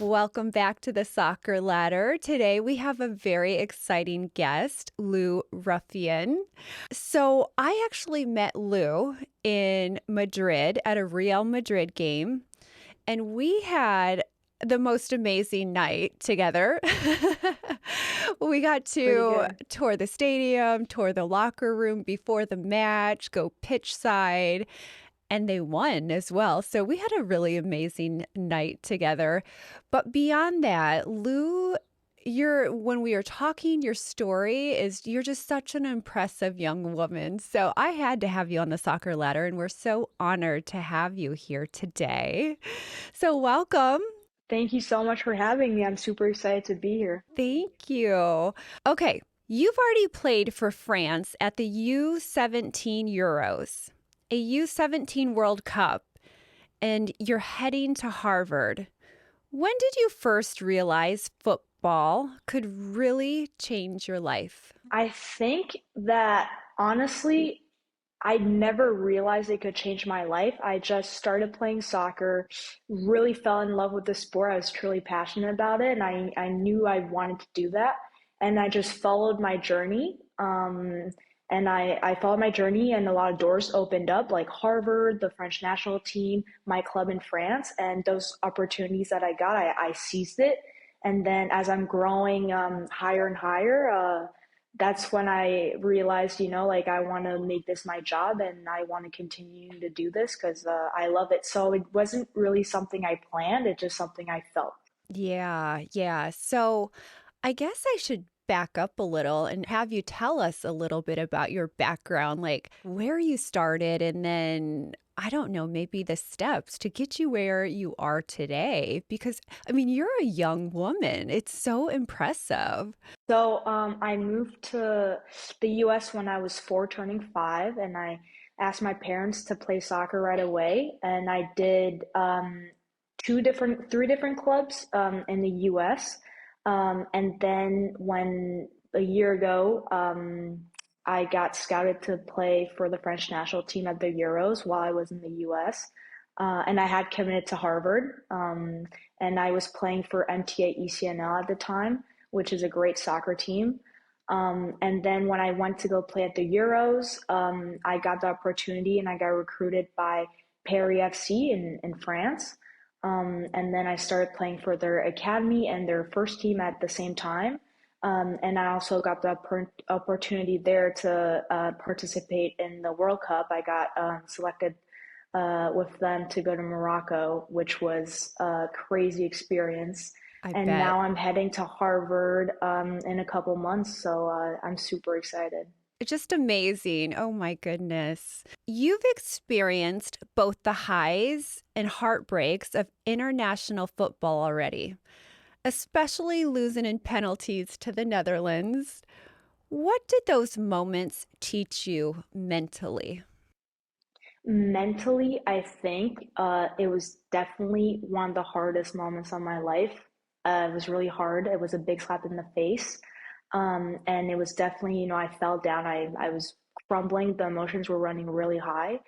Welcome back to the Soccer Ladder. Today we have a very exciting guest, Lou Ruffien. So I actually met Lou in Madrid at a Real Madrid game, and we had the most amazing night together. We got Pretty to good. tour the stadium, tour the locker room before the match, go pitch side, and they won as well. So we had a really amazing night together. But beyond that, Lou, when we were talking, your story is you're just such an impressive young woman. So I had to have you on the Soccer Ladder, and we're so honored to have you here today. So welcome. Thank you so much for having me. I'm super excited to be here. Thank you. Okay, you've already played for France at the U17 Euros, a U17 World Cup, and you're heading to Harvard. When did you first realize football could really change your life? I think that honestly, I never realized it could change my life. I just started playing soccer, really fell in love with the sport. I was truly passionate about it, and I knew I wanted to do that. And I just followed my journey. And I followed my journey, and a lot of doors opened up, like Harvard, the French national team, my club in France. And those opportunities that I got, I seized it. And then as I'm growing higher and higher, that's when I realized, like I want to make this my job and I want to continue to do this because I love it. So it wasn't really something I planned, it's just something I felt. Yeah, yeah. So I guess I should back up a little and have you tell us a little bit about your background, like where you started, and then I don't know, maybe the steps to get you where you are today. Because I mean, you're a young woman. It's so impressive. So I moved to the US when I was four, turning five, and I asked my parents to play soccer right away. And I did three different clubs in the US. And then when a year ago, I got scouted to play for the French national team at the Euros while I was in the US. And I had committed to Harvard, and I was playing for MTA ECNL at the time, which is a great soccer team. And then when I went to go play at the Euros, I got the opportunity and I got recruited by Paris FC in France. And then I started playing for their academy and their first team at the same time. And I also got the opportunity there to participate in the World Cup. I got selected with them to go to Morocco, which was a crazy experience. I And bet. now I'm heading to Harvard in a couple months, so I'm super excited. Just amazing. Oh my goodness. You've experienced both the highs and heartbreaks of international football already, especially losing in penalties to the Netherlands. What did those moments teach you mentally? Mentally, I think it was definitely one of the hardest moments of my life. It was really hard. It was a big slap in the face. And it was definitely, I fell down. I was crumbling. The emotions were running really high.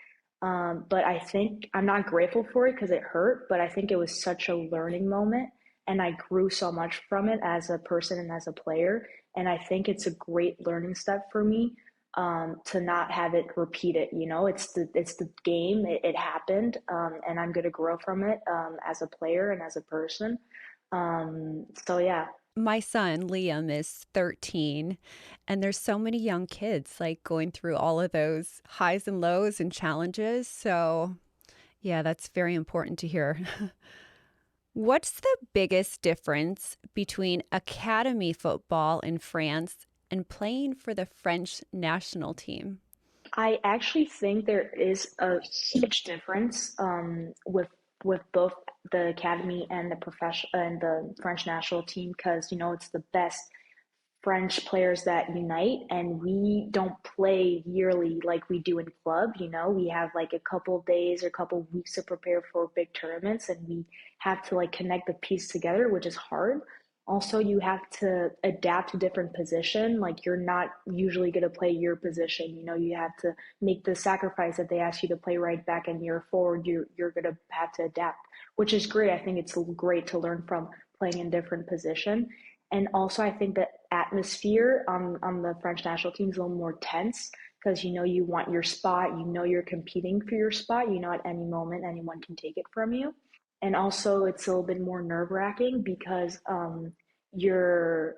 But I think I'm not grateful for it because it hurt, but I think it was such a learning moment. And I grew so much from it as a person and as a player. And I think it's a great learning step for me to not have it repeated. It's the game. It happened, and I'm gonna grow from it as a player and as a person. So yeah. My son, Liam, is 13, and there's so many young kids like going through all of those highs and lows and challenges. So, yeah, that's very important to hear. What's the biggest difference between academy football in France and playing for the French national team? I actually think there is a huge difference with both the academy and the profession and the French national team because it's the best French players that unite, and we don't play yearly like we do in club. We have like a couple of days or a couple of weeks to prepare for big tournaments, and we have to like connect the piece together, which is hard. Also, you have to adapt to different position. Like you're not usually going to play your position. You have to make the sacrifice that they ask you to play right back, and you're forward. You're going to have to adapt, which is great. I think it's great to learn from playing in different position. And also, I think the atmosphere on the French national team is a little more tense because you know you want your spot, you know you're competing for your spot, you know at any moment anyone can take it from you. And also, it's a little bit more nerve-wracking because you're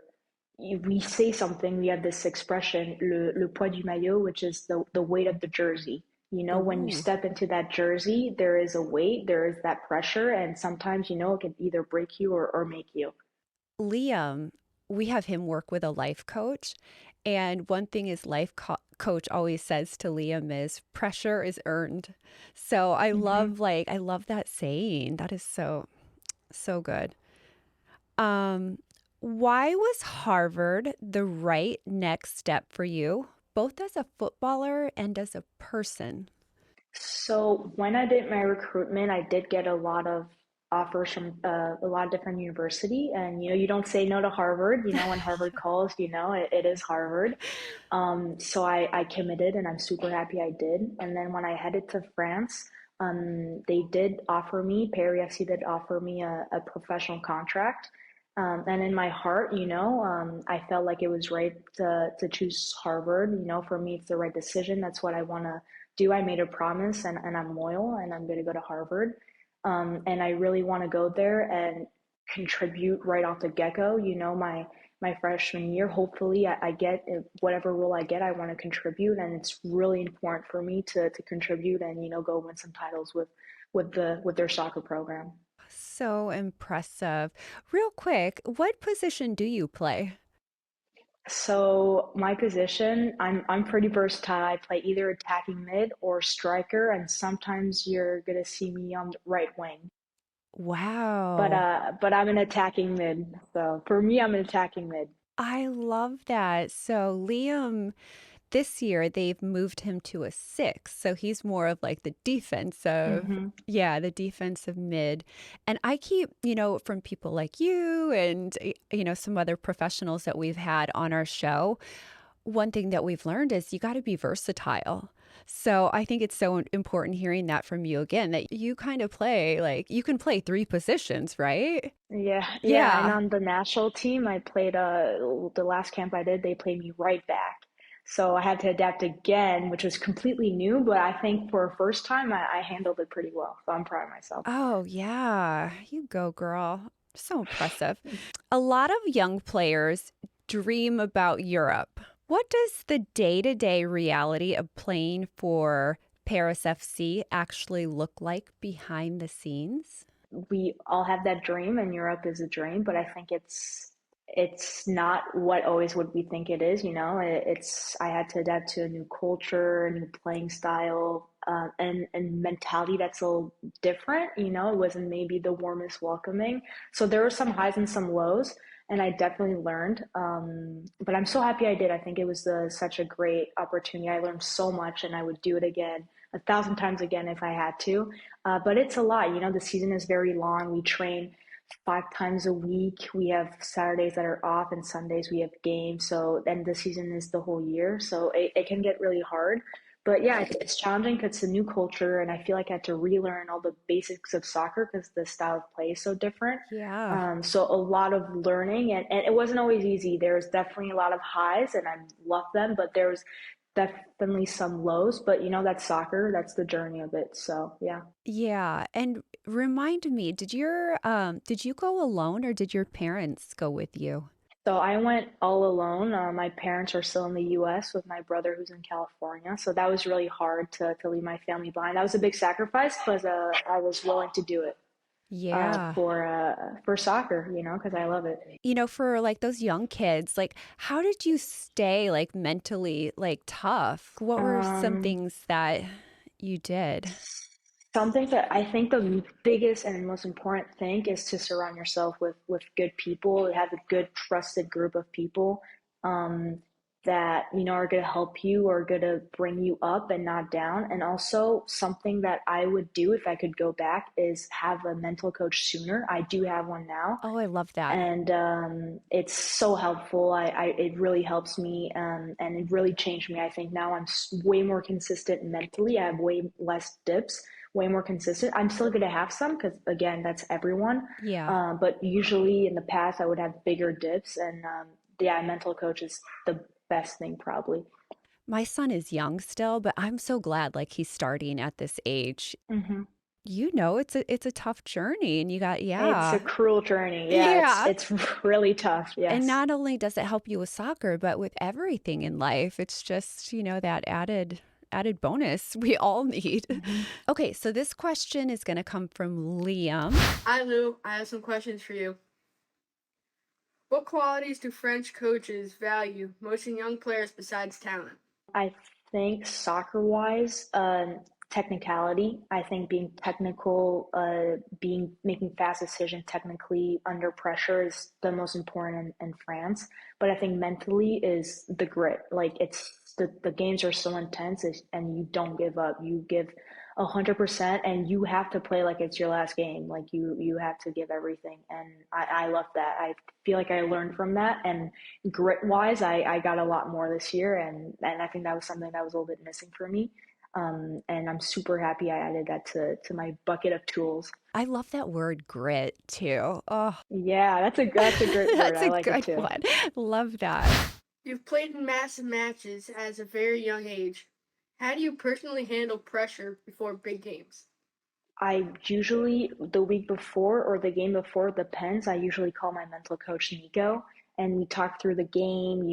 we say something, we have this expression, le poids du maillot, which is the weight of the jersey. You know, when you Ooh. step into that jersey, there is a weight, there is that pressure, and sometimes, you know, it can either break you or make you. Liam, we have him work with a life coach. And one thing his coach always says to Liam is pressure is earned. So Hmm. I love that saying. That is so good. Um, why was Harvard the right next step for you, both as a footballer and as a person? So when I did my recruitment, I did get a lot of offers from a lot of different university, and you know, you don't say no to Harvard. You know, when Harvard calls, you know, it is Harvard. So I committed, and I'm super happy I did. And then when I headed to France, they did offer me, Paris FC did offer me a professional contract. And in my heart, you know, I felt like it was right to choose Harvard. You know, for me, it's the right decision. That's what I want to do. I made a promise and I'm loyal and I'm going to go to Harvard. And I really want to go there and contribute right off the get-go. You know, my freshman year, hopefully I get whatever role I get, I want to contribute. And it's really important for me to contribute and, you know, go win some titles with their soccer program. So impressive. Real quick, what position do you play? So my position, I'm pretty versatile. I play either attacking mid or striker, and sometimes you're gonna see me on the right wing. Wow. But I'm an attacking mid. So for me, I'm an attacking mid. I love that. So Liam, this year they've moved him to a six. So he's more of like the defensive, Hmm. yeah, the defensive mid. And I keep, from people like you and, some other professionals that we've had on our show, one thing that we've learned is you got to be versatile. So I think it's so important hearing that from you again, that you kind of play like you can play three positions, right? Yeah, yeah. And Yeah. on the national team, I played the last camp I did, they played me right back. So I had to adapt again, which was completely new, but I think for a first time I handled it pretty well. So I'm proud of myself. Oh, yeah. You go, girl. So impressive. A lot of young players dream about Europe. What does the day to day reality of playing for Paris FC actually look like behind the scenes? We all have that dream and Europe is a dream, but I think it's not what always what we think it is, you know. It's I had to adapt to a new culture, a new playing style, and mentality that's a little different, you know. It wasn't maybe the warmest welcoming. So there were some highs and some lows, and I definitely learned. But I'm so happy I did. I think it was such a great opportunity. I learned so much, and I would do it again, 1,000 times again if I had to. But it's a lot. You know, the season is very long. We train 5 times a week. We have Saturdays that are off and Sundays we have games. So then the season is the whole year. So it can get really hard. But yeah, it's challenging because it's a new culture, and I feel like I had to relearn all the basics of soccer because the style of play is so different. Yeah. So a lot of learning, and it wasn't always easy. There's definitely a lot of highs, and I love them, but there's definitely some lows. But you know, that's soccer. That's the journey of it. So yeah. Yeah. And remind me, did you go alone or did your parents go with you? So I went all alone. My parents are still in the US with my brother who's in California. So that was really hard to leave my family behind. That was a big sacrifice, but I was willing to do it Yeah. for soccer, you know, because I love it. For like those young kids, like how did you stay like mentally like tough? What were some Um, things that you did? Something that I think the biggest and most important thing is to surround yourself with good people, have a good trusted group of people um, that you know are going to help you or going to bring you up and not down. And also something that I would do if I could go back is have a mental coach sooner. I do have one now, Oh, I love that. and it's so helpful. It really helps me, and it really changed me. I think now I'm way more consistent mentally. I have way less dips, way more consistent. I'm still gonna have some because again, that's everyone. Yeah. But usually in the past, I would have bigger dips, and yeah, mental coach is the best thing probably. My son is young still, but I'm so glad like he's starting at this age. Hmm. It's a tough journey and you got It's a yeah. cruel journey. Yeah, Yeah. it's really tough. And Yes. not only does it help you with soccer, but with everything in life. It's just, that added bonus we all need. Hmm. Okay, so this question is going to come from Liam. Hi, Lou. I have some questions for you. What qualities do French coaches value most in young players besides talent? I think soccer wise, technicality. I think being technical, being making fast decisions technically under pressure is the most important in France. But I think mentally is the grit. Like the games are so intense and you don't give up. You give 100% and you have to play like it's your last game. Like you have to give everything. And I love that. I feel like I learned from that. And grit wise, I got a lot more this year, and I think that was something that was a little bit missing for me. And I'm super happy I added that to my bucket of tools. I love that word grit too. Oh, Yeah, that's a great word. that's I a like it good too. one. Love that. You've played in massive matches at a very young age. How do you personally handle pressure before big games? I usually the week before or the game before depends. I usually call my mental coach Nico, and we talk through the game.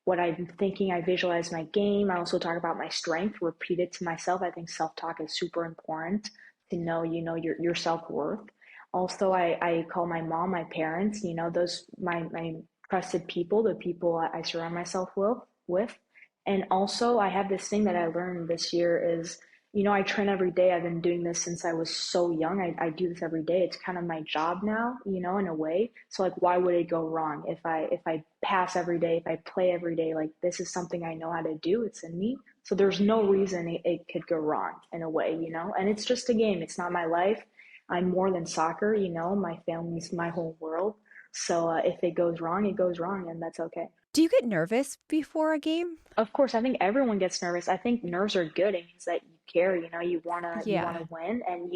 What I'm thinking. I visualize my game. I also talk about my strength. Repeat it to myself. I think self talk is super important to know. Your self worth. Also, I call my mom, my parents. Those my trusted people, the people I surround myself with. And also, I have this thing that I learned this year is I train every day. I've been doing this since I was so young. I do this every day. It's kind of my job now, in a way. So like why would it go wrong if I pass every day, if I play every day, like this is something I know how to do. It's in me. So there's no reason it could go wrong in a way. And it's just a game. It's not my life. I'm more than soccer. My family's my whole world. So if it goes wrong, it goes wrong, and that's okay. Do you get nervous before a game? Of course, I think everyone gets nervous. I think nerves are good. It means that you care, you wanna Yeah. win. And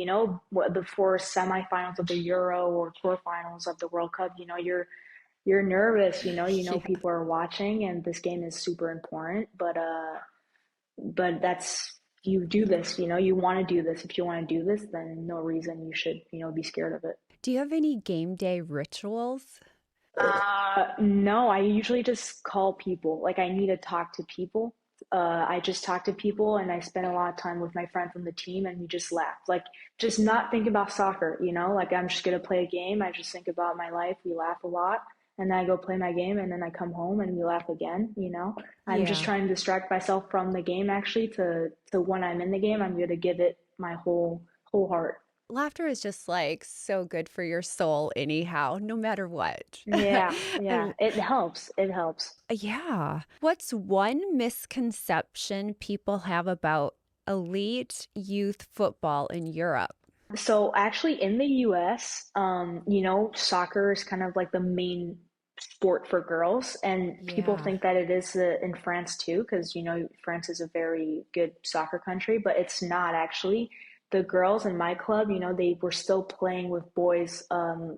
before semifinals of the Euro or quarterfinals of the World Cup, you're nervous, Yeah. people are watching and this game is super important. But that's you do this, you want to do this. If you want to do this, then no reason you should, be scared of it. Do you have any game day rituals? No, I usually just call people. Like I need to talk to people. I just talk to people and I spend a lot of time with my friend from the team and we just laugh. Like just not think about soccer. Like I'm just gonna play a game. I just think about my life. We laugh a lot. And then I go play my game and then I come home and we laugh again. I'm just Yeah. trying to distract myself from the game actually to when I'm in the game, I'm gonna give it my whole heart. Laughter is just like so good for your soul, anyhow, no matter what. Yeah, yeah. I, It helps. It helps. yeah. What's one misconception people have about elite youth football in Europe? So actually in the US, soccer is kind of like the main sport for girls, and people Yeah. think that it is in France too, because France is a very good soccer country, but it's not actually. The girls in my club, they were still playing with boys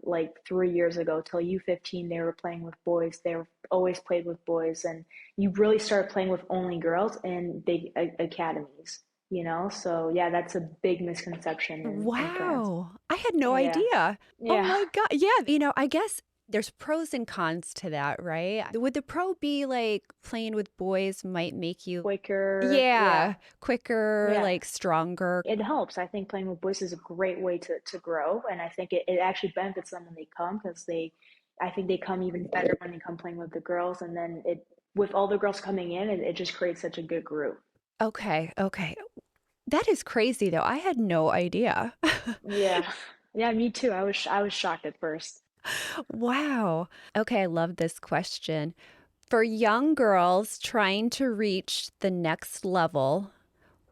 like 3 years ago till U15 they were playing with boys. They were always played with boys, and you really start playing with only girls in big academies. So yeah, that's a big misconception in France. Wow. I had no Yeah, idea. Oh yeah. my God. Yeah. I guess there's pros and cons to that, right? Would the pro be like playing with boys might make you, Quicker, yeah, yeah, quicker, yeah. like stronger? It helps. I think playing with boys is a great way to grow, and I think it actually benefits them when they come because I think they come even better when they come playing with the girls, and then with all the girls coming in, it just creates such a good group. Okay. Okay. That is crazy, though. I had no idea. Yeah, yeah, me too. I was shocked at first. Wow. Okay, I love this question. For young girls trying to reach the next level,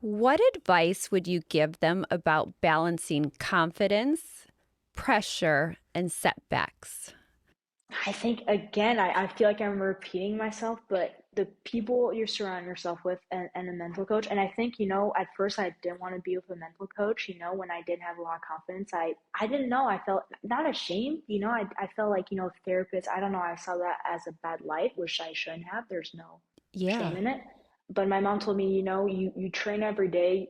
what advice would you give them about balancing confidence, pressure, and setbacks? I think again, I feel like I'm repeating myself, but the people you surround yourself with, and a mental coach. And I think, at first I didn't want to be with a mental coach. When I didn't have a lot of confidence, I didn't know. I felt not ashamed. I felt like, therapist, I don't know, I saw that as a bad light, which I shouldn't have. There's no shame Yeah. in it. But my mom told me, you train every day,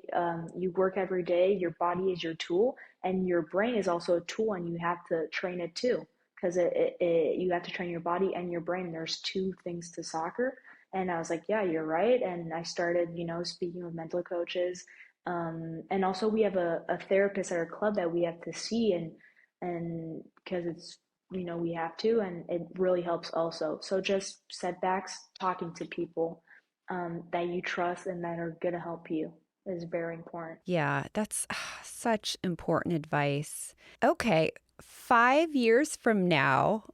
you work every day, your body is your tool, and your brain is also a tool, and you have to train it too. Because you have to train your body and your brain. There's two things to soccer. And I was like, yeah, you're right. And I started, speaking with mental coaches. And also we have a therapist at our club that we have to see, and because it's, we have to, and it really helps also. So just setbacks, talking to people that you trust and that are going to help you is very important. Yeah, that's such important advice. Okay, 5 years from now,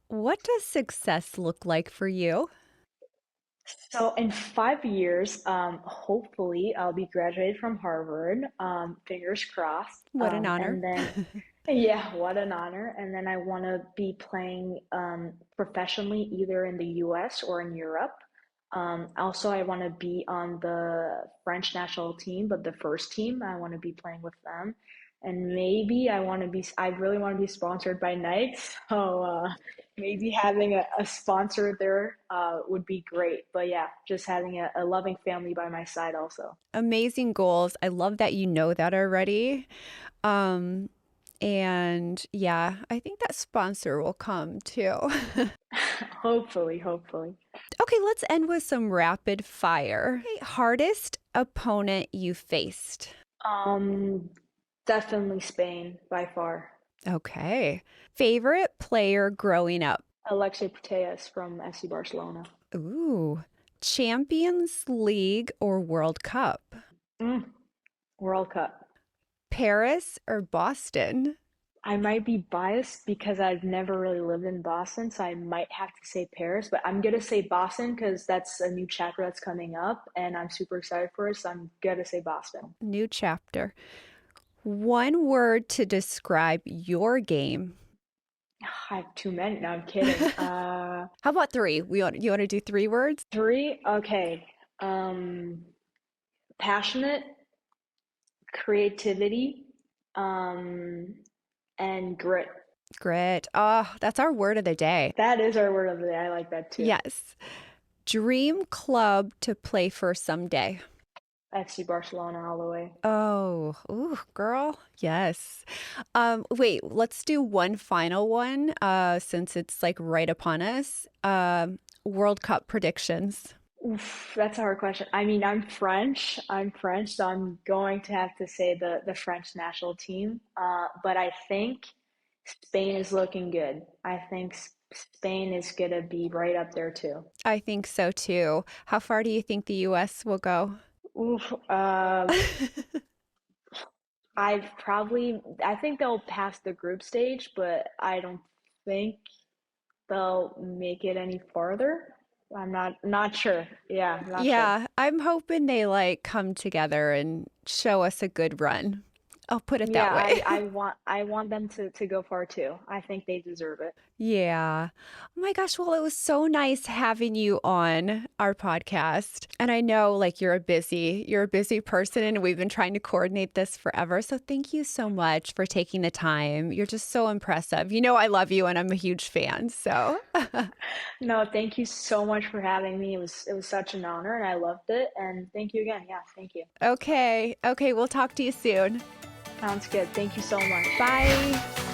what does success look like for you? So in 5 years, hopefully I'll be graduated from Harvard. Fingers crossed. What an honor. And then, yeah, what an honor. And then I want to be playing professionally either in the US or in Europe. Also, I want to be on the French national team, but the first team, I want to be playing with them. And maybe I really want to be sponsored by Nike. So maybe having a sponsor there would be great. But yeah, just having a loving family by my side also. Amazing goals. I love that you know that already. Um, and yeah, I think that sponsor will come too. Hopefully, hopefully. Okay, let's end with some rapid fire. Okay, hardest opponent you faced. Um, Definitely Spain by far. Okay. Favorite player growing up. Alexei Putellas from FC Barcelona. Ooh. Champions League or World Cup? Mm, World Cup. Paris or Boston? I might be biased because I've never really lived in Boston, so I might have to say Paris, but I'm gonna say Boston because that's a new chapter that's coming up and I'm super excited for it, so I'm gonna say Boston. New chapter. One word to describe your game. I have too many. No, I'm kidding. How about three? You want to do 3 words? Three? Okay. Um, Passionate, creativity, um, and grit. Grit. Oh, that's our word of the day. That is our word of the day. I like that too. Yes. Dream club to play for someday. FC Barcelona all the way. Oh, ooh, girl. Yes. Wait, let's do one final one, since it's like right upon us. World Cup predictions. Oof, that's a hard question. I mean, I'm French. I'm French, so I'm going to have to say the French national team. But I think Spain is looking good. I think Spain is gonna be right up there too. I think so too. How far do you think the US will go? Oof. I think they'll pass the group stage, but I don't think they'll make it any farther. I'm not sure. Yeah, not sure. Yeah, I'm hoping they like come together and show us a good run. I'll put it Yeah, that way. I want them to go far too. I think they deserve it. Yeah. Oh my gosh. Well, it was so nice having you on our podcast. And I know like you're a busy person and we've been trying to coordinate this forever. So thank you so much for taking the time. You're just so impressive. You know, I love you and I'm a huge fan. So No, thank you so much for having me. It was such an honor and I loved it. And thank you again. Yeah, thank you. okay. Okay. We'll talk to you soon. Sounds good. Thank you so much. Bye.